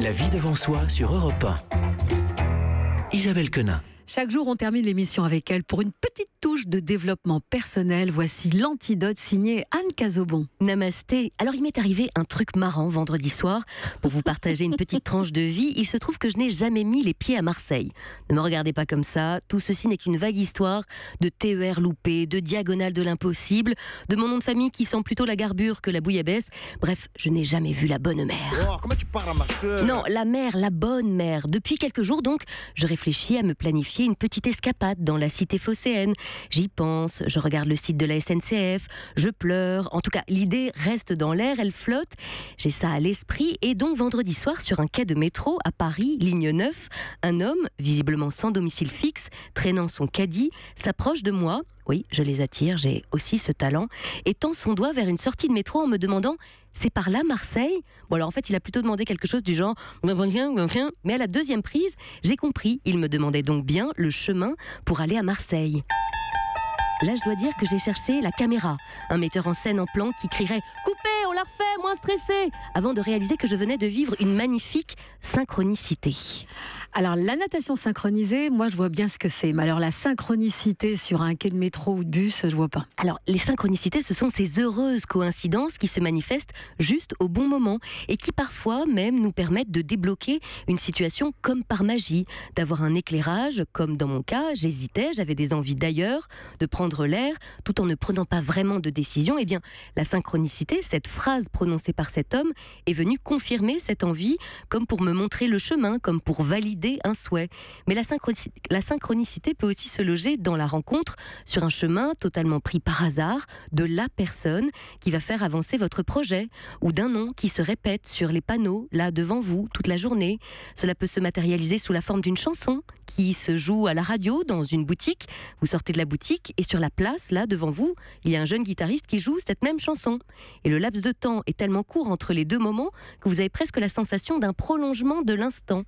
La vie devant soi sur Europe 1. Isabelle Quenin. Chaque jour, on termine l'émission avec elle pour une petite touche de développement personnel. Voici l'antidote signé Anne Cazobon. Namasté. Alors, il m'est arrivé un truc marrant vendredi soir. Pour vous partager une petite tranche de vie, il se trouve que je n'ai jamais mis les pieds à Marseille. Ne me regardez pas comme ça. Tout ceci n'est qu'une vague histoire de TER loupé, de diagonale de l'impossible, de mon nom de famille qui sent plutôt la garbure que la bouillabaisse. Bref, je n'ai jamais vu la bonne mer. Oh, comment tu parles à ma soeur? Non, la mer, la bonne mer. Depuis quelques jours, donc, je réfléchis à me planifier une petite escapade dans la cité phocéenne. J'y pense, je regarde le site de la SNCF, je pleure. En tout cas, l'idée reste dans l'air, elle flotte. J'ai ça à l'esprit. Et donc, vendredi soir, sur un quai de métro à Paris, ligne 9, un homme, visiblement sans domicile fixe, traînant son caddie, s'approche de moi. Oui, je les attire, j'ai aussi ce talent. Et tend son doigt vers une sortie de métro en me demandant: c'est par là, Marseille? Bon, alors en fait, il a plutôt demandé quelque chose du genre mais à la deuxième prise, j'ai compris. Il me demandait donc bien le chemin pour aller à Marseille. Là, je dois dire que j'ai cherché la caméra, un metteur en scène en plan qui crierait « Coupez, on la refait, moins stressé !» avant de réaliser que je venais de vivre une magnifique synchronicité. Alors, la natation synchronisée, moi, je vois bien ce que c'est. Mais alors, la synchronicité sur un quai de métro ou de bus, je vois pas. Alors, les synchronicités, ce sont ces heureuses coïncidences qui se manifestent juste au bon moment et qui parfois même nous permettent de débloquer une situation comme par magie, d'avoir un éclairage, comme dans mon cas, j'hésitais, j'avais des envies d'ailleurs, de prendre l'air, tout en ne prenant pas vraiment de décision. Eh bien, la synchronicité, cette phrase prononcée par cet homme, est venue confirmer cette envie, comme pour me montrer le chemin, comme pour valider un souhait. Mais la synchronicité peut aussi se loger dans la rencontre sur un chemin totalement pris par hasard de la personne qui va faire avancer votre projet, ou d'un nom qui se répète sur les panneaux, là devant vous, toute la journée. Cela peut se matérialiser sous la forme d'une chanson qui se joue à la radio dans une boutique. Vous sortez de la boutique et sur la place, là devant vous, il y a un jeune guitariste qui joue cette même chanson. Et le laps de temps est tellement court entre les deux moments que vous avez presque la sensation d'un prolongement de l'instant.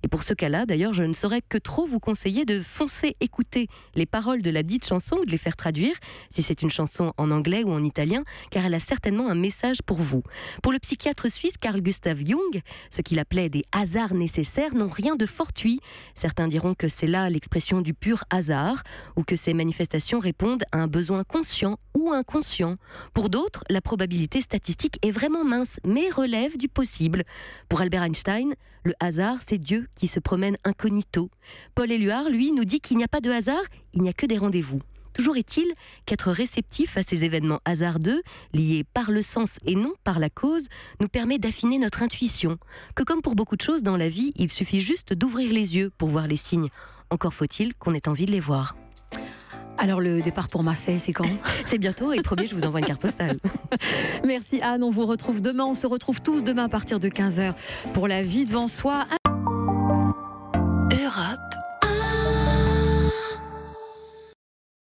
Et pour ce cas-là, d'ailleurs, je ne saurais que trop vous conseiller de foncer écouter les paroles de la dite chanson ou de les faire traduire, si c'est une chanson en anglais ou en italien, car elle a certainement un message pour vous. Pour le psychiatre suisse Carl Gustav Jung, ce qu'il appelait des hasards nécessaires n'ont rien de fortuit. Certains diront que c'est là l'expression du pur hasard, ou que ces manifestations répondent à un besoin conscient ou inconscient. Pour d'autres, la probabilité statistique est vraiment mince, mais relève du possible. Pour Albert Einstein, le hasard, c'est Dieu qui se promène incognito. Paul Éluard, lui, nous dit qu'il n'y a pas de hasard, il n'y a que des rendez-vous. Toujours est-il qu'être réceptif à ces événements hasardeux, liés par le sens et non par la cause, nous permet d'affiner notre intuition. Que comme pour beaucoup de choses dans la vie, il suffit juste d'ouvrir les yeux pour voir les signes. Encore faut-il qu'on ait envie de les voir. Alors, le départ pour Marseille, c'est quand? C'est bientôt et promis, je vous envoie une carte postale. Merci Anne, on vous retrouve demain. On se retrouve tous demain à partir de 15h pour La vie devant soi.